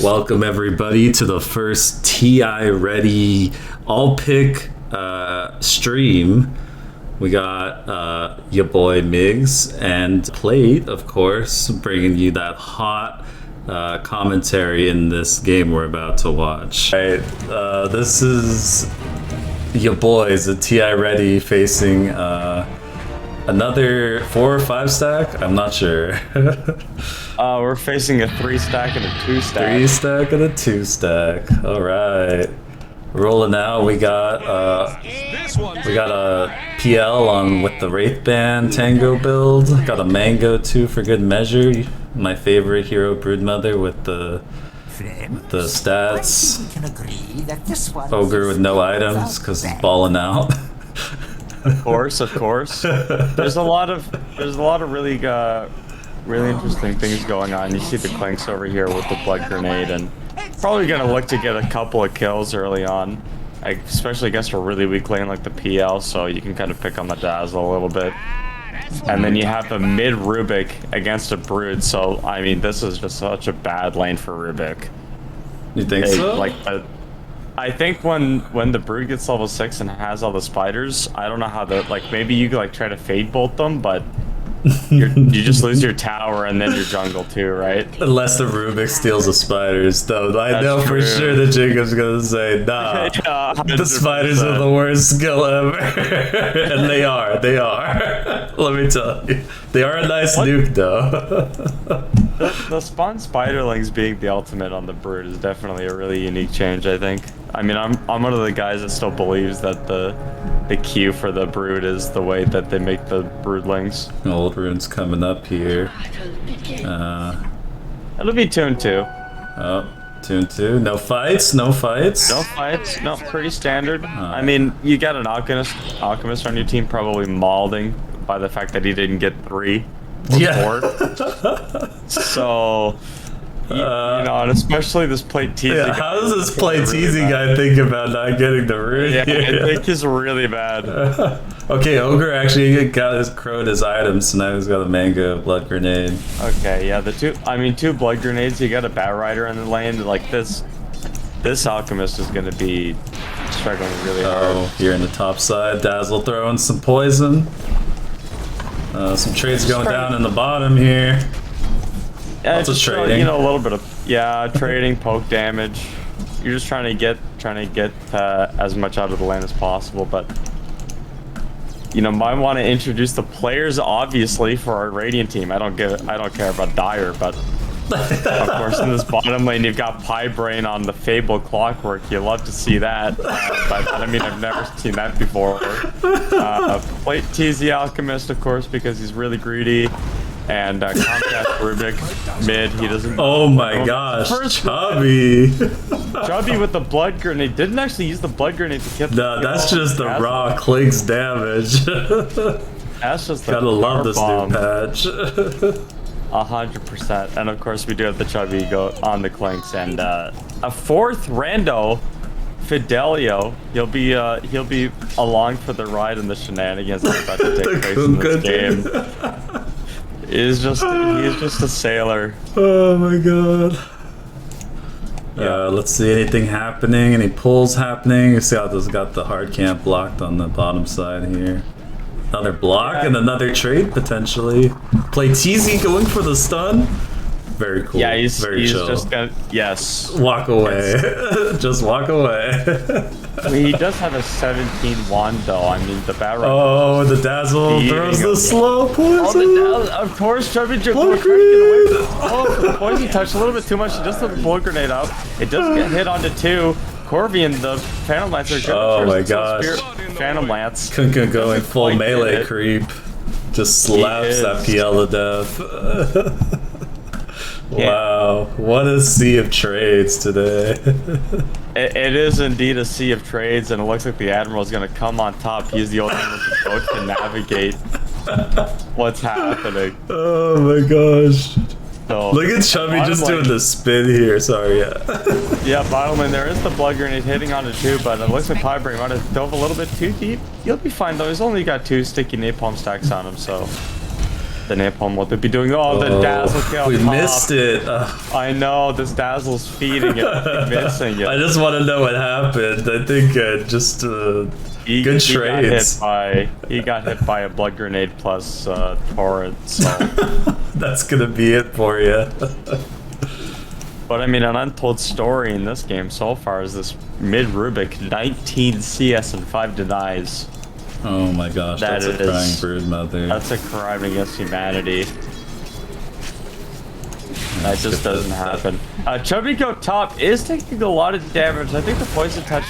Welcome everybody to the first TI Ready all pick stream. We got your boy Myggs and Plate, of course, bringing you that hot commentary in this game we're about to watch. All right, this is your boys, the TI Ready, facing another 4 or 5 stack? I'm not sure. We're facing a 3 stack and a 2 stack. 3 stack and a 2 stack. All right, rolling out. We got a PL on with the Wraith Band Tango build. Got a Mango too for good measure. My favorite hero Broodmother with the stats. Ogre with no items because he's balling out. Of course. There's a lot of really interesting things going on. You see the Clinks over here with the Blood Grenade, and probably gonna look to get a couple of kills early on, especially against a really weak lane like the PL, so you can kind of pick on the Dazzle a little bit. And then you have a mid Rubik against a Brood, so I mean this is just such a bad lane for Rubik. You think so? I think when the Brood gets level 6 and has all the spiders, I don't know how maybe you could try to fade bolt them, but you just lose your tower and then your jungle too, right? Unless the Rubik steals the spiders, though. I know for sure that Jacob's gonna say, nah, yeah, the spiders are the worst skill ever. And they are. Let me tell you. They are a nice nuke, though. The spawn spiderlings being the ultimate on the Brood is definitely a really unique change, I think. I mean, I'm one of the guys that still believes that the Q for the Brood is the way that they make the Broodlings. Old runes coming up here. It'll be Tune 2. Oh, Tune 2. No fights. No, pretty standard. I mean, you got an Alchemist on your team probably mauling by the fact that he didn't get 3 or 4. So... You know, and especially this Plateezy. Yeah, how does this Plateezy guy think about not getting the rune? Yeah, I think he's really bad. Okay, Ogre actually crowed his items, so now he's got a Mango Blood Grenade. Okay, yeah, 2 Blood Grenades, you got a Bat Rider in the lane, like this Alchemist is gonna be struggling really hard. Oh, here in the top side, Dazzle throwing some poison. Some trades going down in the bottom here. Lots of trading. You know, a little bit of trading, poke damage. You're just trying to get as much out of the lane as possible, but you know, might want to introduce the players obviously for our Radiant team. I don't care about Dire, but of course in this bottom lane you've got Pie Brain on the Fable Clockwork. You love to see that, but I mean I've never seen that before. Plateezy Alchemist, of course, because he's really greedy. And Comcast Rubik mid, he doesn't. Oh my gosh, Chubby! Chubby with the Blood Grenade didn't actually use the Blood Grenade to kill. No, that's just the raw Clinks damage. That's just the gotta love this new patch. 100%, and of course we do have the Chubby go on the Clinks, and a 4th rando, Fidelio. He'll be along for the ride in the shenanigans that are about to take place in this game. He's just a sailor. Oh my god. Let's see anything happening, any pulls happening. You see how this got the hard camp blocked on the bottom side here. Another block and another trade potentially. Plateezy going for the stun. Very cool. Yeah, he's chill. Just gonna, yes. Walk away. Just walk away. I mean, he does have a 17 wand though. I mean, the Bat Rider. Oh, the Dazzle throws the slow poison. Oh, of course, Chubby just trying to get away with it. Oh, the poison touch a little bit too much. He just threw the Blood Grenade out. It does get hit onto 2. Corby and the Phantom Lance are good. Oh my gosh. Phantom Lance. Kunkka going full melee creep. Just slaps that PL to death. Wow, what a sea of trades today. It is indeed a sea of trades, and it looks like the Admiral is going to come on top. He's the only one with the boat to navigate what's happening. Oh my gosh. So, Look at Chubby just doing the spin here. Sorry, yeah. Yeah, bottom lane, there is the blood grenade hitting on it too, but it looks like Piebreak might have dove a little bit too deep. He'll be fine though. He's only got 2 sticky napalm stacks on him, so the napalm, what they'd be doing? Oh, the dazzle kill. We missed it. I know, this dazzle's feeding it, missing it. I just want to know what happened. I think just good trades. He got hit by a blood grenade plus torrent, so. That's gonna be it for you. But I mean, an untold story in this game so far is this mid Rubik, 19 CS and 5 denies. Oh my gosh, that's a crying brood mother. That's a crime against humanity. That just doesn't happen. Chubby Go top is taking a lot of damage. I think the poison touch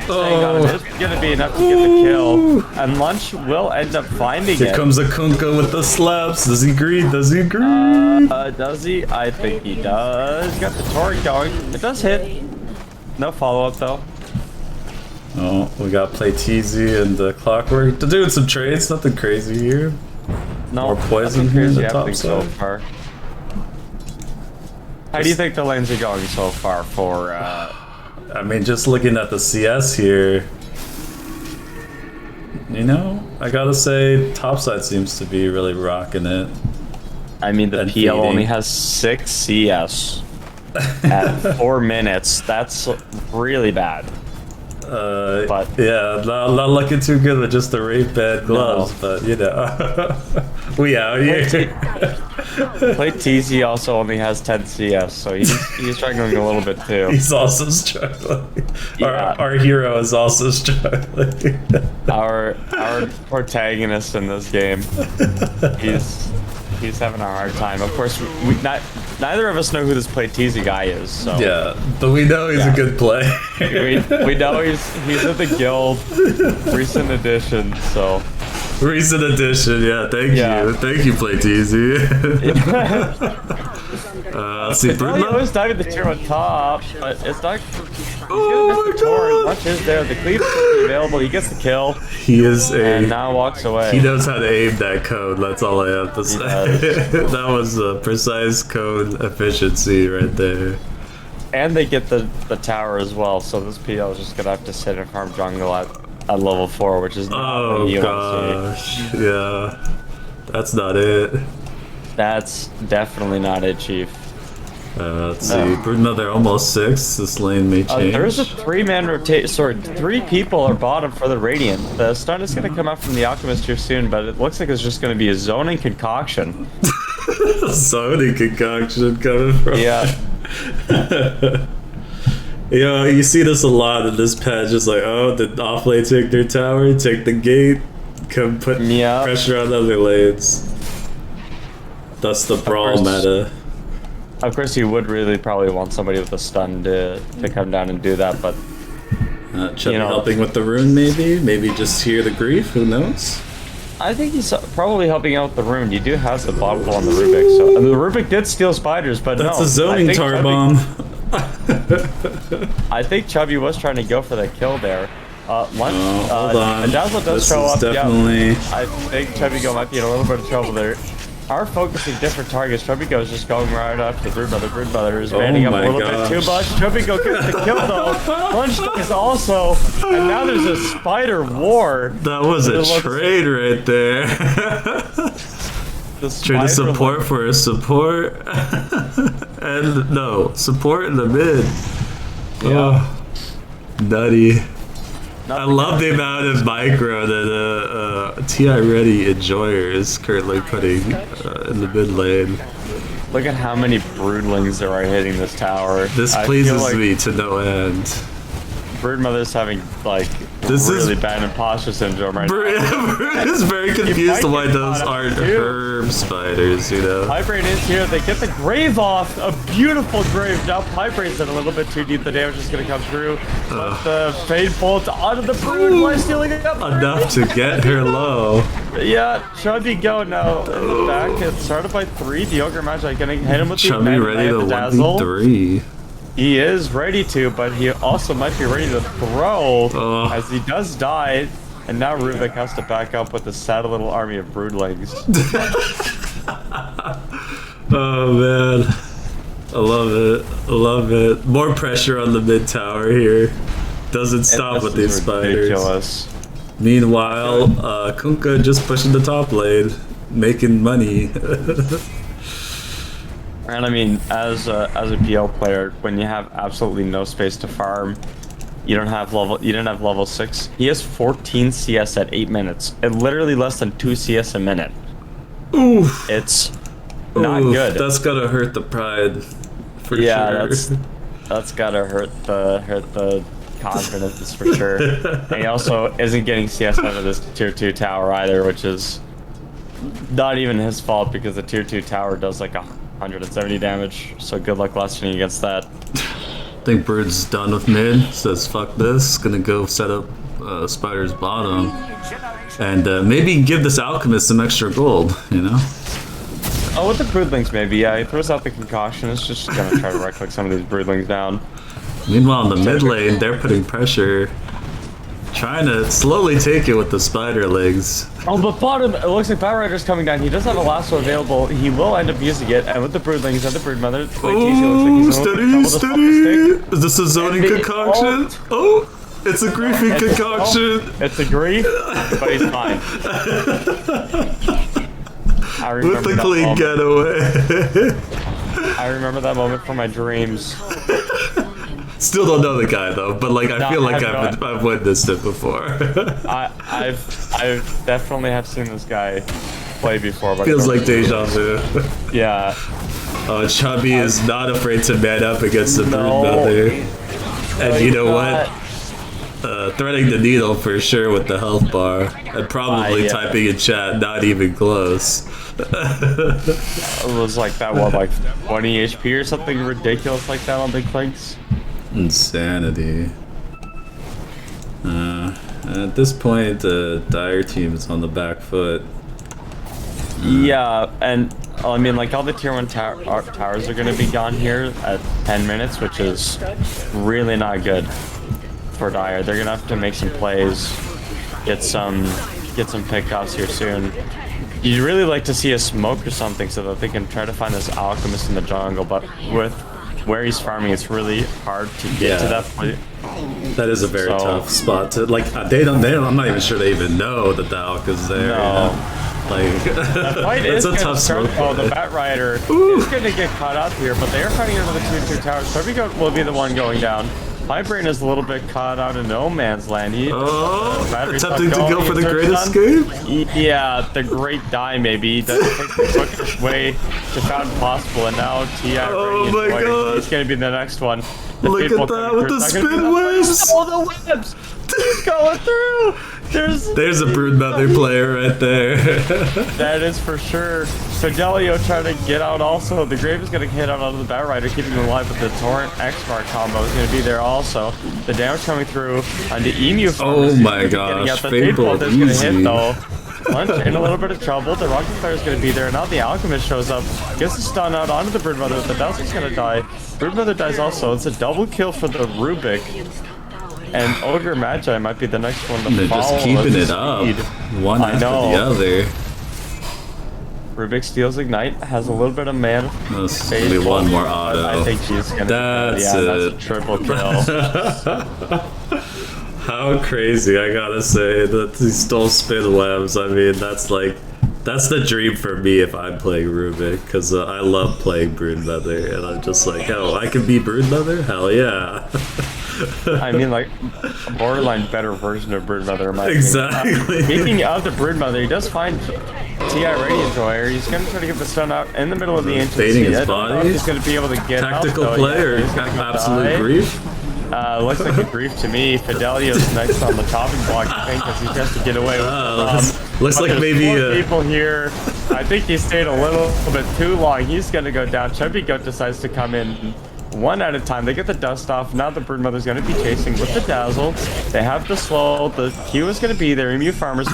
staying on it is going to be enough to get the kill. And Lunch will end up finding it. Here comes a Kunka with the slaps. Does he agree? Does he agree? Does he? I think he does. Got the torrent going. It does hit. No follow-up though. Oh, we got Plateezy and the Clockwork. They're doing some trades, nothing crazy here. No, more poison here in the top side. So far. How do you think the lanes are going so far for I mean, just looking at the CS here, you know, I gotta say, topside seems to be really rocking it. I mean, the PL only has 6 CS at 4 minutes. That's really bad. But yeah, not looking too good with just the Wraith bad gloves, but you know, we out here. Plateezy also only has 10 CS, so he's struggling a little bit too. He's also struggling. Yeah. Our hero is also struggling. our protagonist in this game, he's having a hard time. Of course, neither of us know who this Plateezy guy is. So yeah, but we know he's a good play. we know he's at the guild, recent addition. So recent addition, yeah. Thank you, Plateezy. Let's see, he always diving the tier on top, but it's not. Oh my god! Lunch is there. The cleave is available. He gets the kill. He is and now walks away. He knows how to aim that code. That's all I have to say. That was a precise code efficiency right there. And they get the tower as well. So this PL is just gonna have to sit and farm jungle at level 4, which is not what you gosh, yeah, that's not it. That's definitely not it, Chief. Let's see. Broodmother almost 6. This lane may change. There's a 3-man rotate. Sorry, 3 people are bottom for the Radiant. The stun is going to come out from the Alchemist here soon, but it looks like it's just going to be a zoning concoction. Zoning concoction coming from. Yeah. You know, you see this a lot in this patch. Just like, oh, the off lane take their tower, take the gate, come put pressure on other lanes. That's the brawl meta. Of course, you would really probably want somebody with a stun to come down and do that, but Chubby helping with the rune, maybe just hear the grief. Who knows? I think he's probably helping out with the rune. You do have the bottom pull on the Rubik, so the Rubik did steal spiders, but that's a zoning tar bomb. I think Chubby was trying to go for that kill there. Hold on. Dazzle does show up. Definitely. Yeah, I think Chubby Go might be in a little bit of trouble there. Are focusing different targets. Chubby Go is just going right after the Broodmother. Broodmother is manning up a little bit too much. Chubby Go gets the kill though. Lunch is also, and now there's a spider war. That was a trade right there. Trade a support for a support, and no support in the mid. Yeah, nutty. I love the amount of micro that TI RDY Enjoyer is currently putting in the mid lane. Look at how many broodlings there are hitting this tower. This pleases me to no end. Broodmother's having like really bad imposter syndrome right now. Brood is very confused why those aren't herb spiders, you know. Pipebrain is here. They get the grave off. A beautiful grave. Now Pipebrain's in a little bit too deep. The damage is going to come through. But the Fade Bolt onto the Brood while stealing it up. Enough to get her low. Yeah, Chubby Go now in the back. It's started by 3. The Ogre Magi going to hit him with the Chubby ready to 1v3. He is ready to, but he also might be ready to throw as he does die. And now Rubik has to back up with a sad little army of broodlings. Oh man, I love it. I love it. More pressure on the mid tower here. Doesn't stop with these spiders. Ridiculous. Meanwhile, Kunkka just pushing the top lane, making money. And I mean, as a PL player, when you have absolutely no space to farm, you didn't have level 6. He has 14 CS at 8 minutes. It literally less than 2 CS a minute. Oof. It's not good. That's gotta hurt the pride. For yeah, sure. that's gotta hurt the confidence for sure. And he also isn't getting CS out of this tier 2 tower either, which is not even his fault because the tier 2 tower does like 170 damage. So good luck lessening against that. I think Bird's done with mid, says fuck this, gonna go set up Spider's bottom. And maybe give this Alchemist some extra gold, you know? Oh, with the Broodlings maybe, yeah, he throws out the concoction, it's just gonna try to right click some of these Broodlings down. Meanwhile in the mid lane, they're putting pressure. Trying to slowly take it with the spider legs. Oh, but bottom, it looks like Batrider's coming down. He does have a lasso available. He will end up using it, and with the Broodlings and the Broodmother, Oh, steady! Is this a zoning concoction? Oh, it's a griefing concoction. It's a grief, but he's fine. I remember with the that clean moment. getaway. I remember that moment from my dreams. Still don't know the guy though, but like I feel like I've witnessed it before. I've definitely have seen this guy play before. But feels like deja vu. Yeah. Chubby is not afraid to man up against the Broodmother. And you know what? Threading the needle for sure with the health bar. And probably typing in chat, not even close. It was like that one, like 20 HP or something ridiculous like that on Big Clinks. Insanity. At this point, the Dire team is on the back foot. Yeah, and I mean, like all the tier 1 towers are going to be gone here at 10 minutes, which is really not good for Dire. They're going to have to make some plays, get some pickoffs here soon. You'd really like to see a smoke or something so that they can try to find this Alchemist in the jungle, but with where he's farming, it's really hard to get to that point. That is a very tough spot to like. They don't. I'm not even sure they even know that the Alk is there. No. You know? Like that fight it's is a tough start. smoke. Oh, the Batrider is going to get caught up here, but they are fighting into the tier 2 towers. Trevigo will be the one going down. My brain is a little bit caught out in no man's land. Attempting to go for the great escape? Yeah, the great die maybe. He doesn't take the quickest way to found possible, and now TI Oh my god. He's going to be the next one. Look at that with the spin webs! Oh, the webs! He's going through! There's a Broodmother player right there. That is for sure. Fidelio trying to get out also. The Grave is going to hit out onto the Batrider, keeping him alive, but the Torrent X-Bar combo is going to be there also. The damage coming through on the Emu farmers. Oh my gosh, Fable is going to hit easy. though. Lunch in a little bit of trouble. The Rocket Flare is going to be there. Now the Alchemist shows up. Gets the stun out onto the Broodmother. The Dazzle's going to die. Broodmother dies also. It's a double kill for the Rubik. And Ogre Magi might be the next one to They're follow. just keeping it up. One after the other. Rubik steals Ignite, has a little bit of mana. That's only one more auto. I think she's gonna that's that's a triple kill. How crazy, I gotta say, that he stole spin webs. I mean, that's the dream for me if I'm playing Rubik, because I love playing Broodmother, and I'm just like, oh, I can be Broodmother? Hell yeah. I mean, like, a borderline better version of Broodmother, in my Exactly. opinion. Speaking of the Broodmother, he does find TI Enjoyer. He's going to try to get the stun out in the middle of the ancient Baiting sea. his body. He's going to be able to get Tactical out, play or absolute grief? Looks like a grief to me. Fidelio's next on the chopping block, I think, because he has to get away with looks like maybe people here. I think he stayed a little bit too long. He's going to go down. Chubby Goat decides to come in one at a time. They get the dust off. Now the Broodmother's going to be chasing with the Dazzle. They have the slow. The Q is going to be there. Emu Farmers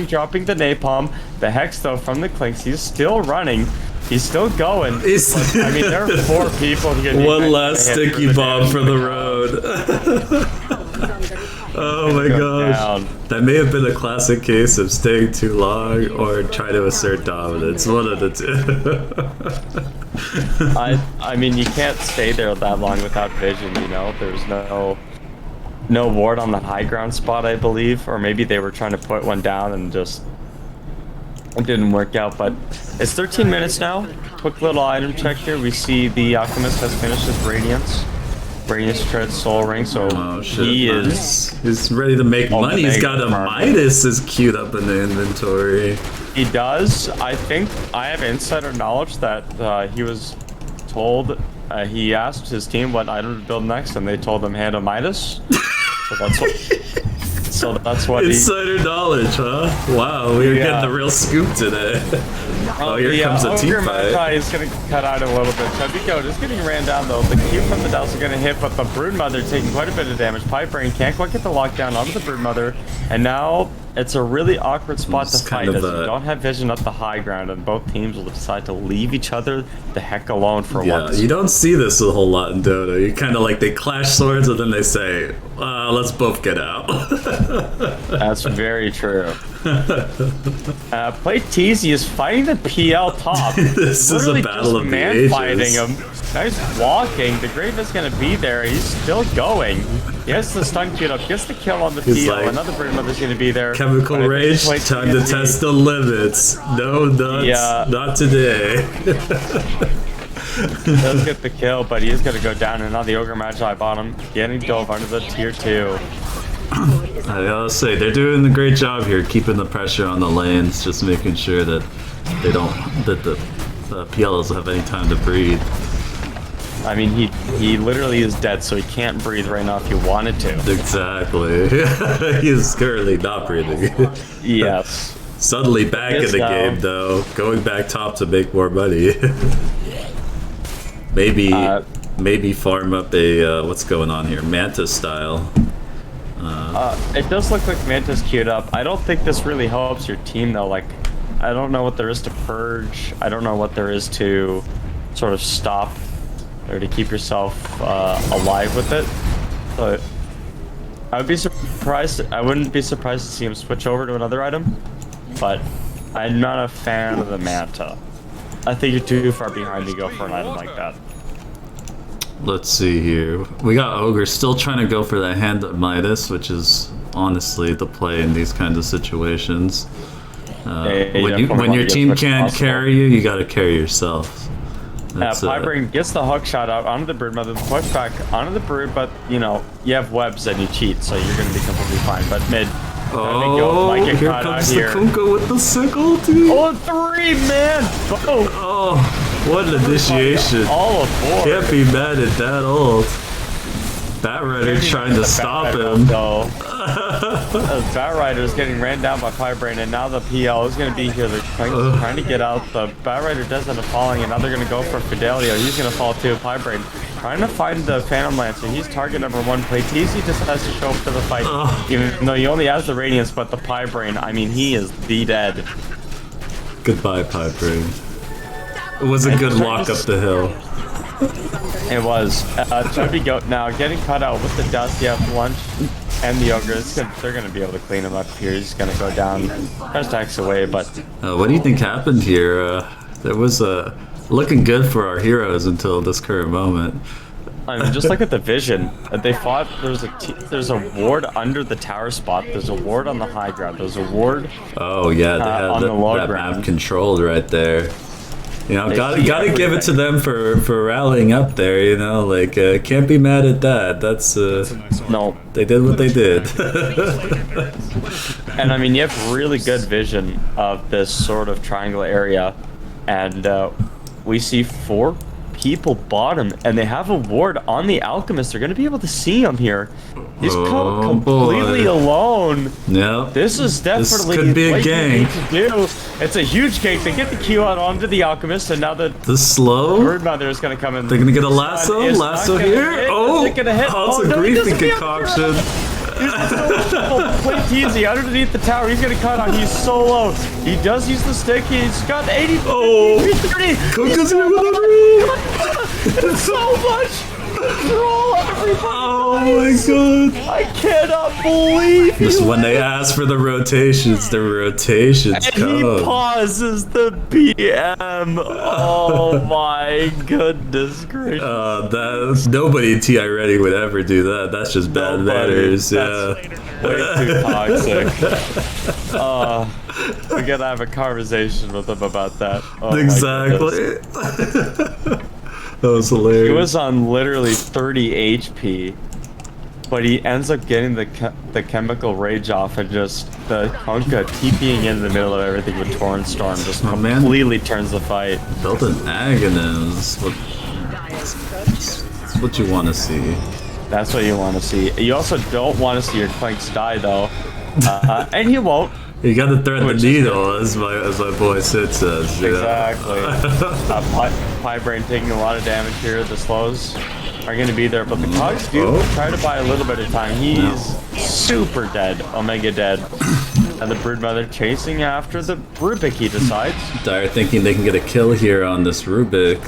dropping the napalm. The Hex, though, from the Clinks. He's still running. He's still going. I mean, there are 4 people. One last sticky bomb for the road. Oh my Go gosh. down. That may have been a classic case of staying too long or trying to assert dominance. One of the two. I mean, you can't stay there that long without vision, you know? There's no ward on the high ground spot, I believe. Or maybe they were trying to put one down and just... It didn't work out, but it's 13 minutes now. Quick little item check here. We see the Alchemist has finished his Radiance. Radiance Tread Soul Ring, so Oh shit. he Nice. He's ready to make Oh, money. the He's got a mega Midas is queued up in the inventory. He does. I think I have insider knowledge that he was told, he asked his team what item to build next, and they told him hand a Midas. So that's what Insider knowledge, huh? Wow, we're getting the real scoop today. Oh, here comes a team fight. Ogre is going to cut out a little bit. Chubby Goat is getting ran down though. The Q from the Dios are going to hit, but the Broodmother taking quite a bit of damage. Pipe Brain can't quite get the lockdown onto the Broodmother, and now it's a really awkward spot to fight as you don't have vision up the high ground, and both teams will decide to leave each other the heck alone for once. Yeah, you don't see this a whole lot in Dota. You kind of like they clash swords and then they say, let's both get out. That's very true. Plateezy is fighting the PL top. This is a battle of the ages. Fighting him. Guy's walking. The Grave is going to be there. He's still going. He has the stun queued up. Gets the kill on the PL. Like, another Broodmother's going to be there. Chemical Rage, time to test the limits. No nuts, not today. He does get the kill, but he is going to go down. And now the Ogre Magi bottom getting dove under the tier 2. I gotta say, they're doing a great job here, keeping the pressure on the lanes, just making sure that they don't, that the PL doesn't have any time to breathe. I mean, he literally is dead, so he can't breathe right now if he wanted to. Exactly. He's currently not breathing. Yes. Suddenly back in the game, though, going back top to make more money. Maybe farm up a what's going on here, Mantis style. It does look like Mantis queued up. I don't think this really helps your team though. Like, I don't know what there is to purge. I don't know what there is to sort of stop or to keep yourself alive with it. But I would be surprised. I wouldn't be surprised to see him switch over to another item. But I'm not a fan of the Manta. I think you're too far behind to go for an item like that. Let's see here. We got Ogre still trying to go for that hand of Midas, which is honestly the play in these kinds of situations. When your team can't carry you, you gotta carry yourself. Pipebrain gets the hook shot out onto the Broodmother, the pushback onto the Brood, but you know, you have webs and you cheat, so you're gonna be completely fine. But mid, here comes the Kunkka with the sickle, dude. Oh, 3, man! Oh, what an initiation. All aboard. Can't be mad at that ult. Batrider trying to stop him. Batrider is getting ran down by Pipebrain, and now the PL is going to be here. They're trying to get out. The Batrider does end up falling, and now they're going to go for Fidelio. He's going to fall too. Pipebrain trying to find the Phantom Lancer. He's target number 1. Plateezy just has to show up to the fight, even though he only has the Radiance, but the Pipebrain, I mean, he is the dead. Goodbye, Pipebrain. It was a good walk up the hill. It was. Chubby Goat now getting cut out with the dust. You have Lunch and the Ogre. They're going to be able to clean him up here. He's going to go down. Stacks away, but... what do you think happened here? There was looking good for our heroes until this current moment. I mean, just look at the vision. They fought. There's a ward under the tower spot. There's a ward on the high ground. There's a ward. Oh yeah, they had that map controlled right there. You know, gotta give it to them for rallying up there. You know, like can't be mad at that. That's no, they did what they did. And I mean, you have really good vision of this sort of triangle area, and we see 4 people bottom, and they have a ward on the Alchemist. They're gonna be able to see him here. He's completely alone. Yeah. This is definitely could be a what gank. you need to do. It's a huge gank. They get the Q out onto the Alchemist, and now the slow Broodmother is gonna come in. They're gonna get a lasso here. It's a griefing concoction. Plateezy underneath the tower. He's gonna cut on. He's so low. He does use the stick. He's got 80. Kunkka's here with a It's so much. Roll everybody. Oh my god. I cannot believe Just he when they ask for the rotations and he come. pauses the BM. Oh my goodness gracious. That nobody in TI Ready would ever do that. That's just bad manners. Yeah. Way too toxic. We gotta have a conversation with him about that. Oh my Exactly. goodness. That was hilarious. He was on literally 30 HP, but he ends up getting the chemical rage off and just the Kunkka TPing in the middle of everything with Torrent Storm just completely turns the fight. Built an Aegis. That's what you want to see. That's what you want to see. You also don't want to see your Clanks die though, and he won't. You got to thread the needle, as my boy Sid says. Exactly. Pie Brain taking a lot of damage here. The slows are going to be there, but the Cogs do try to buy a little bit of time. He's super dead, Omega dead. And the Broodmother chasing after the Rubik, he decides. Dire thinking they can get a kill here on this Rubik.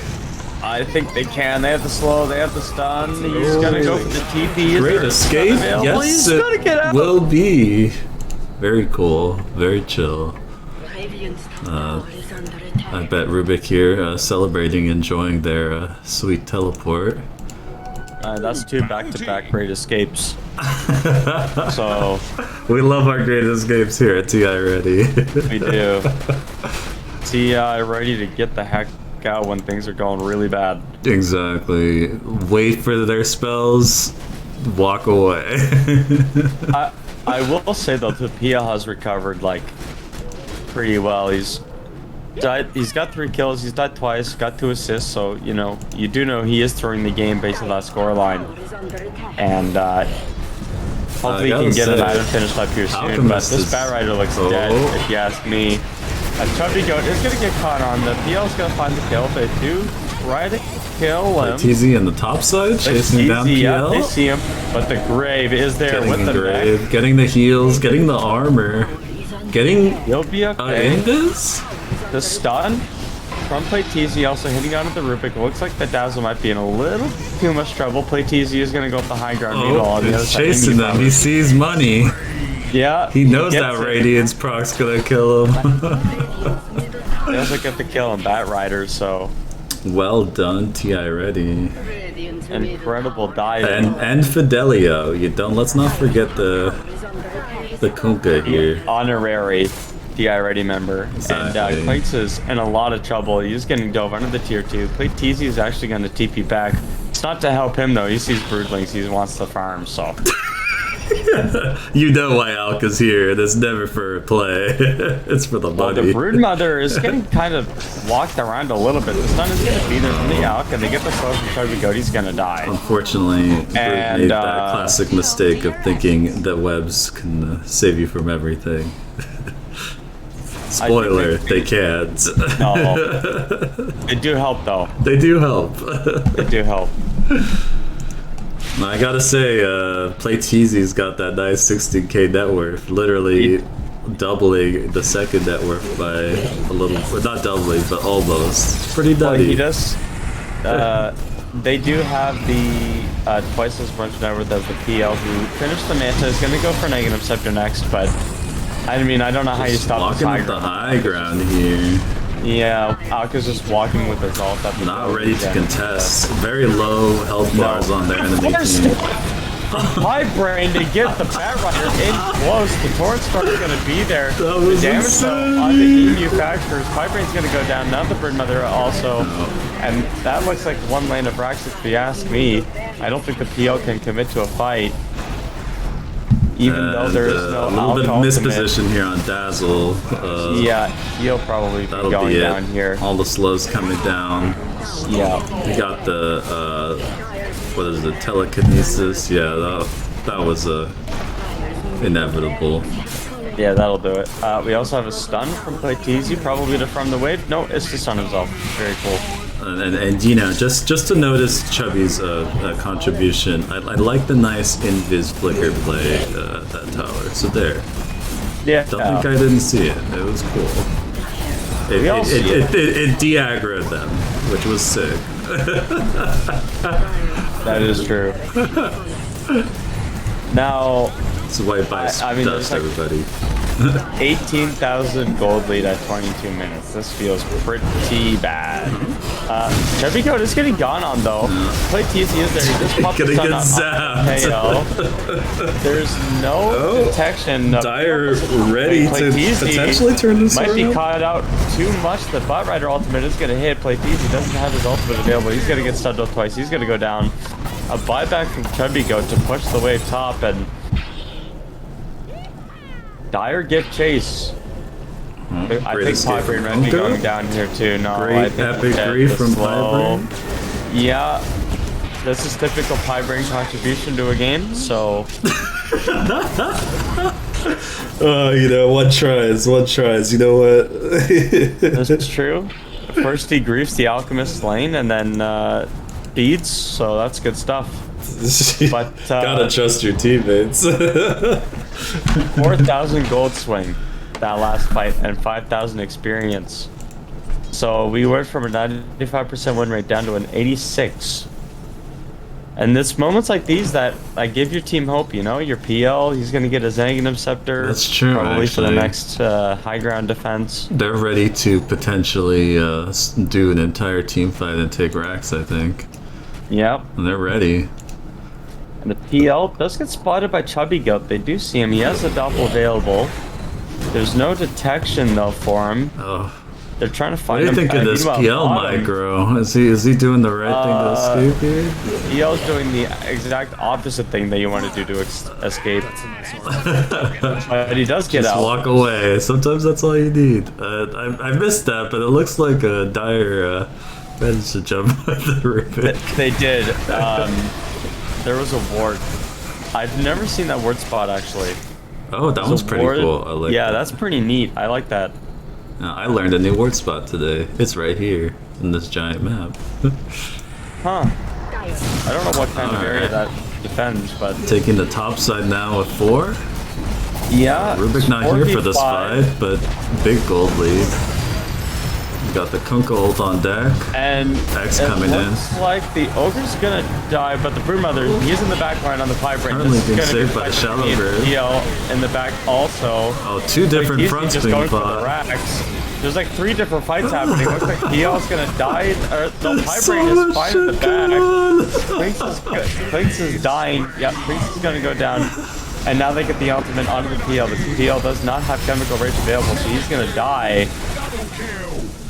I think they can. They have the slow, they have the stun. He's going to go for the TP. Great escape. Yes, he's gonna get out. Will be. Very cool, very chill. I bet Rubik here celebrating, enjoying their sweet teleport. That's 2 back-to-back great escapes. So we love our great escapes here at TI Ready. We do. TI ready to get the heck out when things are going really bad. Exactly. Wait for their spells, walk away. I will say though, the PL has recovered like pretty well. He's got 3 kills, he's died twice, got 2 assists, so you know, you do know he is throwing the game based on that scoreline. And hopefully he can get an item finished up here soon. But this Bat Rider looks dead, if you ask me. A Chubby Goat is gonna get caught on. The PL is gonna find the kill, but they do try to kill him. Plateezy on the top side, chasing down PL. Yeah, they see him, but the Grave is there with the Grave, getting the heals, getting the armor, getting he'll be okay. Aegis? The stun from Plateezy also hitting out of the Rubik. Looks like the Dazzle might be in a little too much trouble. Plateezy is gonna go up the high ground needle on the other side. He's chasing them. He sees money. Yeah. He knows that Radiance proc's gonna kill him. He also get the kill on Bat Rider, so. Well done, TI Ready. Incredible dive. And Fidelio. Let's not forget the Kunkka here. Honorary TI Ready member. Exactly. And Clanks is in a lot of trouble. He's getting dove under the tier 2. Plateezy is actually going to TP back. It's not to help him though. He sees Broodlings. He wants to farm, so. You know why Alka's here. That's never for play. It's for the money. The Broodmother is getting kind of walked around a little bit. The stun is going to be there from the Alk, and they get the slow from Chubby Goat. He's going to die. Unfortunately, Brood made that classic mistake of thinking that webs can save you from everything. Spoiler, they can't. No. They do help, though. They do help. They do help. I gotta say, Plateezy's got that nice 16k net worth, literally doubling the second net worth by a little, or not doubling, but almost. It's pretty nutty. Well, he does. They do have the twice as much net worth as the PL, who finished the Manta. Is going to go for Negative Scepter next, but I mean, I don't know how you stop this high ground. The high ground here. Yeah, Alka's just walking with his ult. Not ready to contest. Very low health bars on their enemy team. My brain to get the Bat Rider in close. The Torrent Storm is going to be there. The damage on the EU factors. My brain's going to go down. Now the Broodmother also. And that looks like one lane of racks if you ask me. I don't think the PL can commit to a fight. Even though there is no a little bit of misposition here on Dazzle. Yeah, he'll probably be going down here. All the slows coming down. Yeah. We got the what is it? Telekinesis. Yeah, that was inevitable. Yeah, that'll do it. We also have a stun from Plateezy, probably to from the wave. No, it's the stun himself. Very cool. And you know, just to notice Chubby's contribution, I like the nice invis flicker play that tower. So there. Yeah. Don't think I didn't see it. It was cool. It de-aggroed them, which was sick. That is true. Now, It's white by dust, like everybody. 18,000 gold lead at 22 minutes. This feels pretty bad. Chubby Goat is getting gone on though. Plateezy is there. He just popped Gonna the get sun on zapped. There's no detection. Dire ready to potentially turn this might around. be caught out too much. The Butt Rider ultimate is gonna hit. Plateezy doesn't have his ultimate available. He's gonna get stunned up twice. He's gonna go down. A buyback from Chubby Goat to push the wave top, and Dire gift chase. I think Pybrain might be going down here too. No, Great I think epic grief from slow. Pybrain. Yeah, this is typical Pybrain contribution to a game. So, you know, one tries. You know what? this is true. First he griefs the Alchemist lane, and then beats. So that's good stuff. But gotta trust your teammates. 4,000 gold swing that last fight and 5,000 experience. So we went from a 95% win rate down to an 86. And it's moments like these that give your team hope. You know, your PL, he's gonna get a Zanganum Scepter. That's true. Probably actually. for the next high ground defense. They're ready to potentially do an entire team fight and take racks. I think. Yep. And they're ready. And the PL does get spotted by Chubby Goat. They do see him. He has a doppel available. There's no detection though for him. Oh. They're trying to What find do you him. think of this PL micro? Is he doing the right thing to escape here? PL's doing the exact opposite thing that you want to do to escape. But he does get Just out. walk away. Sometimes that's all you need. I missed that, but it looks like a Dire managed to jump with the ribbon. They did. There was a ward. I've never seen that ward spot actually. Oh, that one's pretty cool. I like that. That's pretty neat. I like that. I learned a new ward spot today. It's right here in this giant map. Huh. I don't know what kind of area that defends, but... Taking the top side now with 4. Yeah. Rubik not here for this fight, but big gold lead. We got the Kunkka ult on deck. And X coming in. Looks like the Ogre's gonna die, but the Broodmother, he's in the back line on the Pybrain. Currently being saved by the Shallow Bird. In the back also. Oh, 2 different fronts just being going fought. for the racks. There's like 3 different fights happening. Looks like PL's gonna die, or the Pybrain is fine in the back. Clinks is dying. Yeah, Clinks is gonna go down. And now they get the ultimate onto the PL. The PL does not have chemical rage available, so he's gonna die.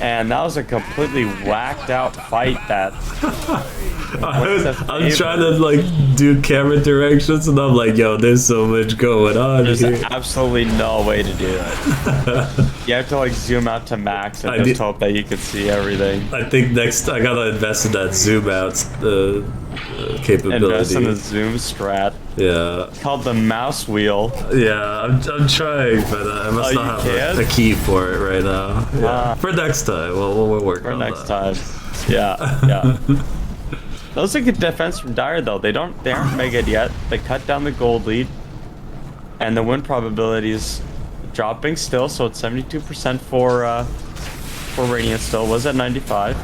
And that was a completely whacked out fight that... I'm trying to like do camera directions and I'm like, yo, there's so much going on There's here. absolutely no way to do it. You have to like zoom out to max and just hope that you can see everything. I think next I gotta invest in that zoom out capability. Invest in the zoom strat. Yeah. It's called the mouse wheel. Yeah, I'm trying, but I must not have a key for it right now. Yeah. For next time, we'll work on that. For next time. Yeah. Those are good defense from Dire though. They aren't mega yet. They cut down the gold lead, and the win probability is dropping still. So it's 72% for Radiant still. Was at 95.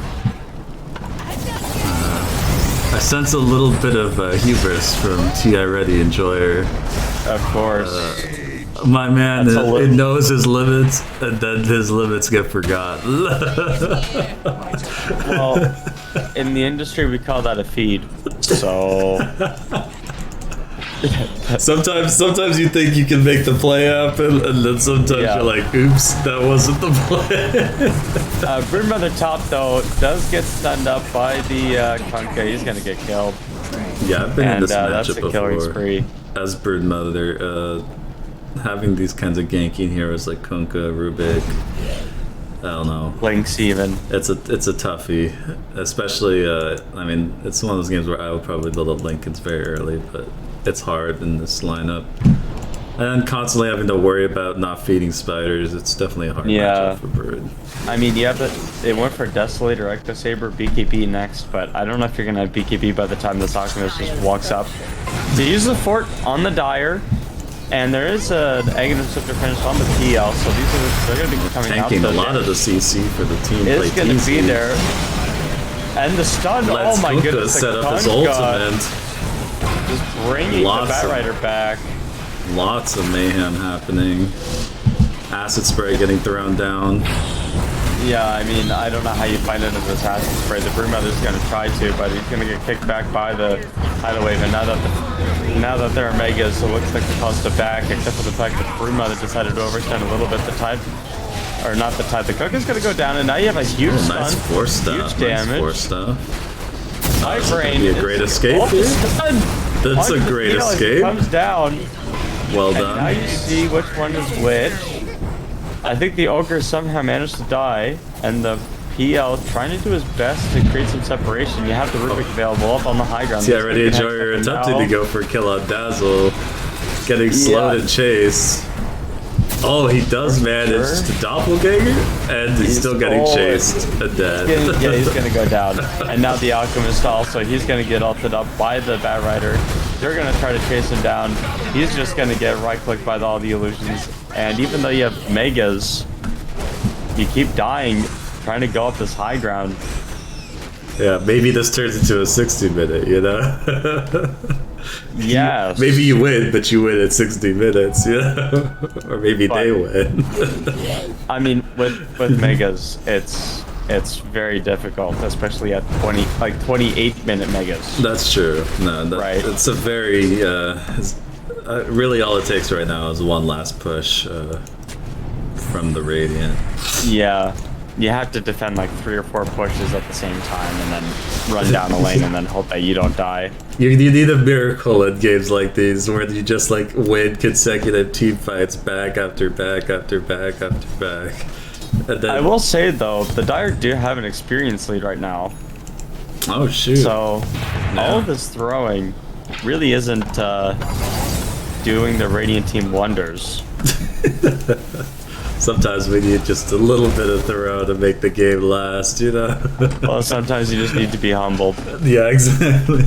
I sense a little bit of hubris from TI RDY Enjoyer. Of course. My man, it knows his limits, and then his limits get forgotten. Well, in the industry, we call that a feed. So sometimes you think you can make the play happen, and then sometimes you're like, "Oops, that wasn't the play." Broodmother top though does get stunned up by the Kunkka. He's gonna get killed. Yeah, I've been in this that's matchup a killing before. spree. As Broodmother, having these kinds of ganking heroes like Kunkka, Rubik, I don't know. Lynx even. It's a toughie, especially. I mean, it's one of those games where I would probably build up Lincolns very early, but it's hard in this lineup. And constantly having to worry about not feeding spiders, it's definitely a hard matchup for Bird. I mean, but they went for Desolator, Ecto Saber, BKB next, but I don't know if you're gonna have BKB by the time this Alchemist just walks up. They use the fort on the Dire, and there is an Aegis Scepter finish on the PL, so they're gonna be coming out. Tanking a lot of the CC for the team. It's gonna be there. And the stun, Let's oh my Kuka goodness, the set up his Kunkka ultimate. just bringing the Batrider back. Lots of mayhem happening. Acid spray getting thrown down. Yeah, I mean, I don't know how you find it in this acid spray. The Brewmother's going to try to, but he's going to get kicked back by the tidal wave. And now that they're Megas, it looks like the Costa back, except for the fact that Brewmother decided to overextend a little bit. The tide, or not the tide, the Cook is going to go down, and now you have a huge stun. Nice force stuff. Huge damage. Nice force stuff. My That's brain be a great escape. That's a great escape. Comes down. Well And done. now you see which one is which. I think the Ogre somehow managed to die, and the PL trying to do his best to create some separation. You have the Rubik available up on the high ground. See, I already enjoy your attempting to go for kill on Dazzle. Getting slowed in chase. Oh, he does manage to doppelganger, and he's still getting chased and dead. Yeah, he's gonna go down. And now the Alchemist also, he's gonna get ulted up by the Batrider. They're gonna try to chase him down. He's just gonna get right-clicked by all the illusions. And even though you have Megas, you keep dying, trying to go up this high ground. Yeah, maybe this turns into a 60-minute, you know? Yes. Maybe you win, but you win at 60 minutes, you know? Or maybe they win. I mean, with Megas, it's very difficult, especially at 28-minute Megas. That's true. No, Right. It's a very really all it takes right now is one last push from the Radiant. Yeah. You have to defend like 3 or 4 pushes at the same time and then run down a lane and then hope that you don't die. You need a miracle in games like these where you just like win consecutive team fights back after back after back after back. And then, I will say though, the Dire do have an experience lead right now. oh shoot. So all of this throwing really isn't doing the Radiant team wonders. Sometimes we need just a little bit of throw to make the game last, you know? Well, sometimes you just need to be humbled. Yeah, exactly.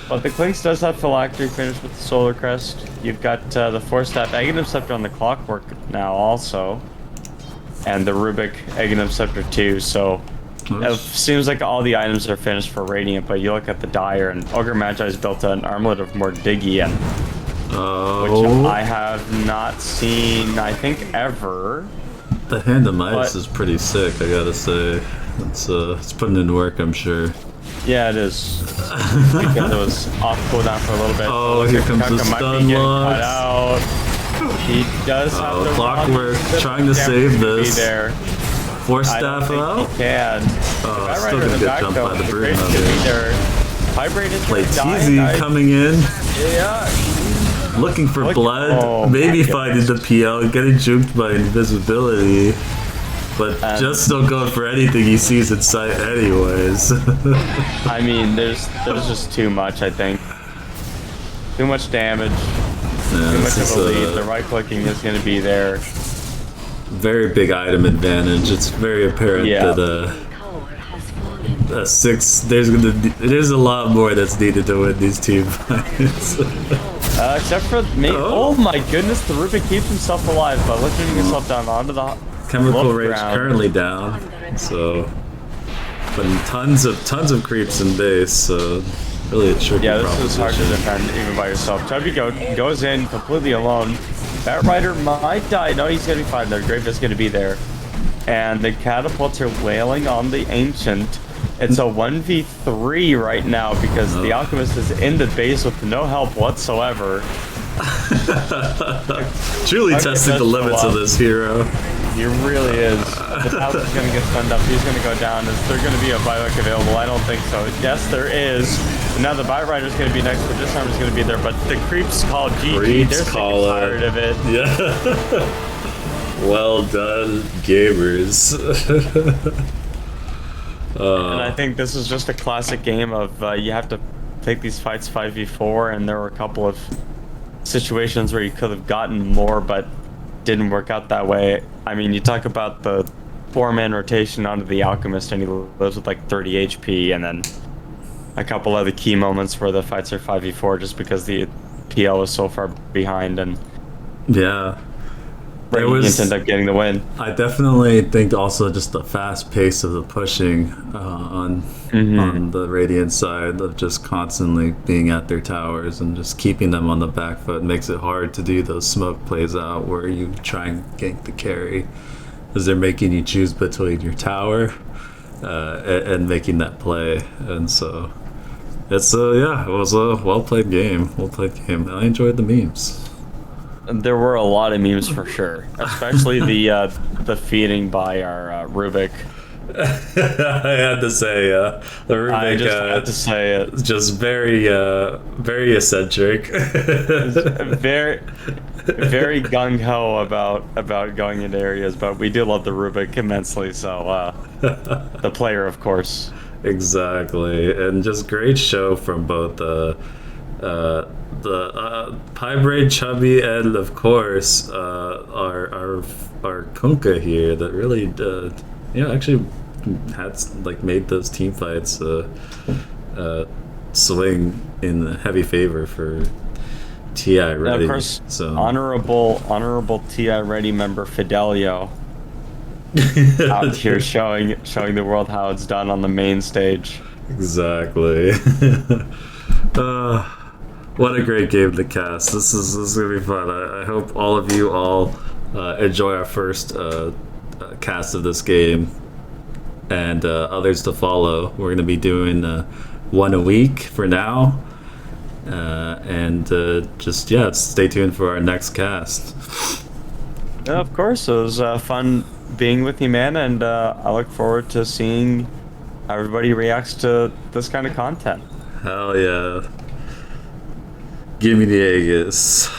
But the Clinks does have Phylactery finished with the Solar Crest. You've got the 4-staff Aghanim Scepter on the Clockwork now also. And the Rubik Aghanim Scepter too, so it seems like all the items are finished for Radiant, but you look at the Dire and Ogre Magi's built an Armlet of Mordiggi, and which I have not seen, I think, ever. The Hand of Midas is pretty sick, I gotta say. It's putting in work, I'm sure. Yeah, it is. Because it was off cooldown for a little bit. Oh, here comes the stun lock. He does have the Clockwork trying to save this. There. Force staff out? He can. Oh, still gonna get jumped by the Brewmother. Plateezy coming in. Yeah. Looking for blood. Maybe finding the PL. Getting juked by invisibility. But just still going for anything he sees in sight anyways. I mean, there's just too much, I think. Too much damage. Yeah, too much of a lead. The right clicking is going to be there. Very big item advantage. It's very apparent that a 6. There's a lot more that's needed to win these team fights. Except for me. Oh my goodness, the Rubik keeps himself alive by lifting himself down onto the Chemical Rage currently down, so putting tons of creeps in base, so really a tricky this is hard to defend even by yourself. Chubby goes in completely alone. Batrider might die. No, he's gonna be fine. Their Grave is gonna be there. And the catapults are wailing on the Ancient. It's a 1v3 right now because the Alchemist is in the base with no help whatsoever. Truly testing the limits of this hero. He really is. The house is going to get stunned up. He's going to go down. Is there going to be a buyback available? I don't think so. Yes, there is. And now the Byrider is going to be next, but this time is going to be there. But the creeps call GG. They're tired of it. Yeah. Well done, gamers. And I think this is just a classic game of you have to take these fights 5v4, and there were a couple of situations where you could have gotten more, but didn't work out that way. I mean, you talk about the 4-man rotation onto the Alchemist, and he lives with like 30 HP, and then a couple other key moments where the fights are 5v4 just because the PL is so far behind. And yeah, Radiant end up getting the win. I definitely think also just the fast pace of the pushing on the Radiant side of just constantly being at their towers and just keeping them on the back foot makes it hard to do those smoke plays out where you try and gank the carry, because they're making you choose between your tower and making that play. And so it's it was a well played game. I enjoyed the memes. There were a lot of memes for sure, especially the feeding by our Rubik. I had to say, the Rubik. I just had to say it. Just very eccentric. very, very gung ho about going into areas, but we do love the Rubik immensely. So the player, of course. Exactly, and just great show from both the Pie Chubby and of course our Kunkka here that really actually had made those team fights swing in heavy favor for TI Ready. And of course, so honorable TI Ready member Fidelio out here showing the world how it's done on the main stage. Exactly. What a great game to cast. This is gonna be fun. I hope all of you enjoy our first cast of this game, and others to follow. We're gonna be doing one a week for now, and just stay tuned for our next cast. Yeah, of course, it was fun being with you, man, and I look forward to seeing how everybody reacts to this kind of content. Hell yeah. Give me the Aegis.